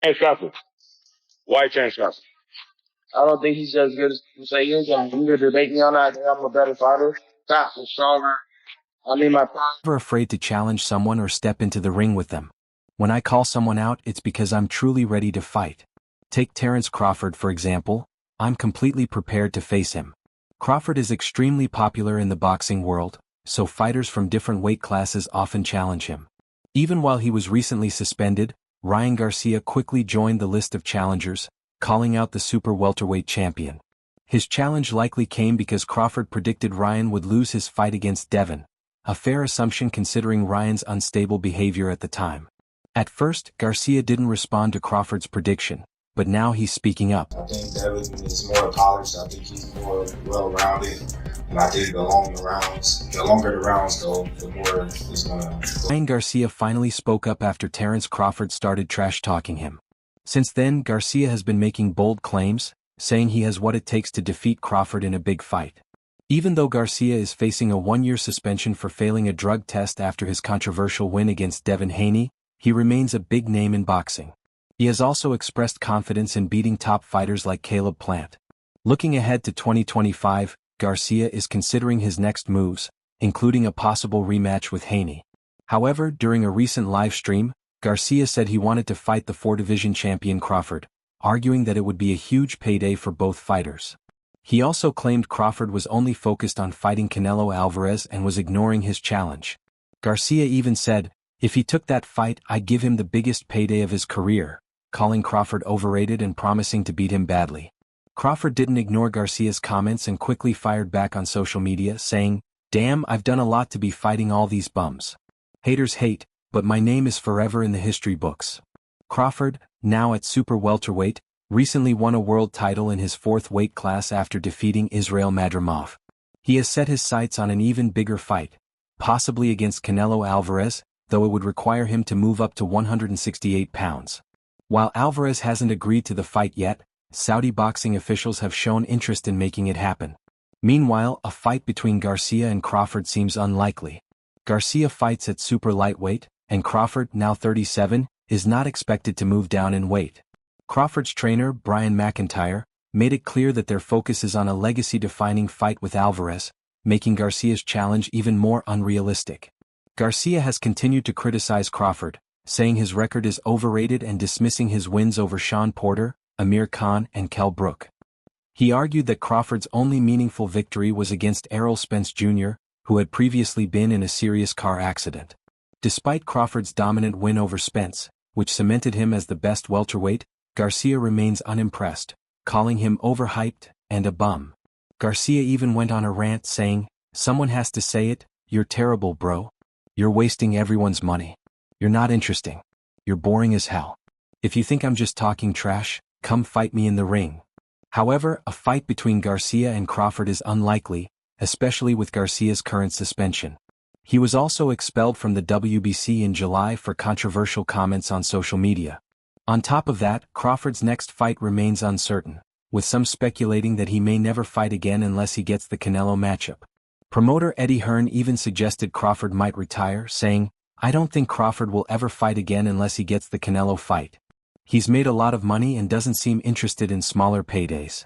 Terence Crawford. Why Terence Crawford? I don't think he's as good as you say he is. You could debate me on that. I think I'm a better fighter, faster, stronger. I mean, my prime. Never afraid to challenge someone or step into the ring with them. When I call someone out, it's because I'm truly ready to fight. Take Terence Crawford for example. I'm completely prepared to face him. Crawford is extremely popular in the boxing world, so fighters from different weight classes often challenge him. Even while he was recently suspended, Ryan Garcia quickly joined the list of challengers, calling out the super welterweight champion. His challenge likely came because Crawford predicted Ryan would lose his fight against Devin, a fair assumption considering Ryan's unstable behavior at the time. At first, Garcia didn't respond to Crawford's prediction, but now he's speaking up. I think Devin is more polished. I think he's more well-rounded. And I think the longer the rounds go, the more it's gonna. Ryan Garcia finally spoke up after Terence Crawford started trash-talking him. Since then, Garcia has been making bold claims, saying he has what it takes to defeat Crawford in a big fight. Even though Garcia is facing a 1-year suspension for failing a drug test after his controversial win against Devin Haney, he remains a big name in boxing. He has also expressed confidence in beating top fighters like Caleb Plant. Looking ahead to 2025, Garcia is considering his next moves, including a possible rematch with Haney. However, during a recent live stream, Garcia said he wanted to fight the 4-division champion Crawford, arguing that it would be a huge payday for both fighters. He also claimed Crawford was only focused on fighting Canelo Alvarez and was ignoring his challenge. Garcia even said, "If he took that fight, I'd give him the biggest payday of his career," calling Crawford overrated and promising to beat him badly. Crawford didn't ignore Garcia's comments and quickly fired back on social media, saying, "Damn, I've done a lot to be fighting all these bums. Haters hate, but my name is forever in the history books." Crawford, now at super welterweight, recently won a world title in his 4th weight class after defeating Israel Madrimov. He has set his sights on an even bigger fight, possibly against Canelo Alvarez, though it would require him to move up to 168 pounds. While Alvarez hasn't agreed to the fight yet, Saudi boxing officials have shown interest in making it happen. Meanwhile, a fight between Garcia and Crawford seems unlikely. Garcia fights at super lightweight, and Crawford, now 37, is not expected to move down in weight. Crawford's trainer, Brian McIntyre, made it clear that their focus is on a legacy-defining fight with Alvarez, making Garcia's challenge even more unrealistic. Garcia has continued to criticize Crawford, saying his record is overrated and dismissing his wins over Sean Porter, Amir Khan, and Kell Brook. He argued that Crawford's only meaningful victory was against Errol Spence Jr., who had previously been in a serious car accident. Despite Crawford's dominant win over Spence, which cemented him as the best welterweight, Garcia remains unimpressed, calling him overhyped and a bum. Garcia even went on a rant saying, "Someone has to say it, you're terrible, bro. You're wasting everyone's money. You're not interesting. You're boring as hell. If you think I'm just talking trash, come fight me in the ring." However, a fight between Garcia and Crawford is unlikely, especially with Garcia's current suspension. He was also expelled from the WBC in July for controversial comments on social media. On top of that, Crawford's next fight remains uncertain, with some speculating that he may never fight again unless he gets the Canelo matchup. Promoter Eddie Hearn even suggested Crawford might retire, saying, "I don't think Crawford will ever fight again unless he gets the Canelo fight. He's made a lot of money and doesn't seem interested in smaller paydays."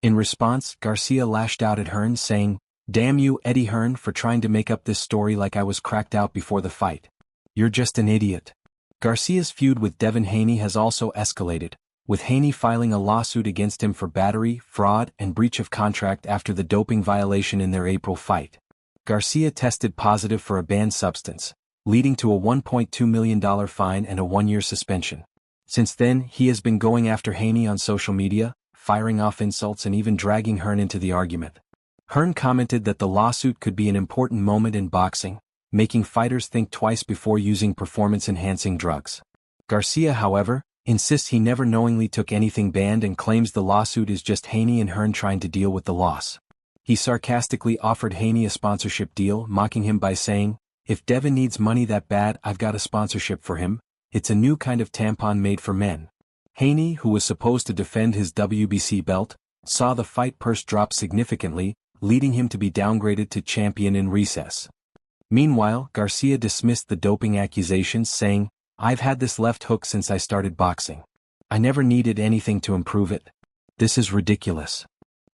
In response, Garcia lashed out at Hearn saying, "Damn you, Eddie Hearn, for trying to make up this story like I was cracked out before the fight. You're just an idiot." Garcia's feud with Devin Haney has also escalated, with Haney filing a lawsuit against him for battery, fraud, and breach of contract after the doping violation in their April fight. Garcia tested positive for a banned substance, leading to a $1.2 million fine and a 1-year suspension. Since then, he has been going after Haney on social media, firing off insults and even dragging Hearn into the argument. Hearn commented that the lawsuit could be an important moment in boxing, making fighters think twice before using performance-enhancing drugs. Garcia, however, insists he never knowingly took anything banned and claims the lawsuit is just Haney and Hearn trying to deal with the loss. He sarcastically offered Haney a sponsorship deal, mocking him by saying, "If Devin needs money that bad, I've got a sponsorship for him. It's a new kind of tampon made for men." Haney, who was supposed to defend his WBC belt, saw the fight purse drop significantly, leading him to be downgraded to champion in recess. Meanwhile, Garcia dismissed the doping accusations, saying, "I've had this left hook since I started boxing. I never needed anything to improve it. This is ridiculous.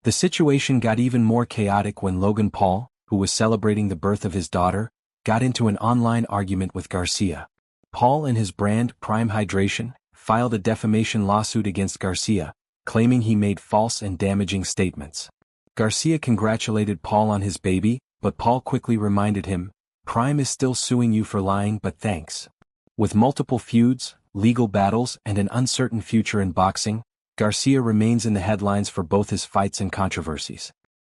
The situation got even more chaotic when Logan Paul, who was celebrating the birth of his daughter, got into an online argument with Garcia. Paul and his brand, Prime Hydration, filed a defamation lawsuit against Garcia, claiming he made false and damaging statements. Garcia congratulated Paul on his baby, but Paul quickly reminded him, "Prime is still suing you for lying, but thanks." With multiple feuds, legal battles, and an uncertain future in boxing, Garcia remains in the headlines for both his fights and controversies.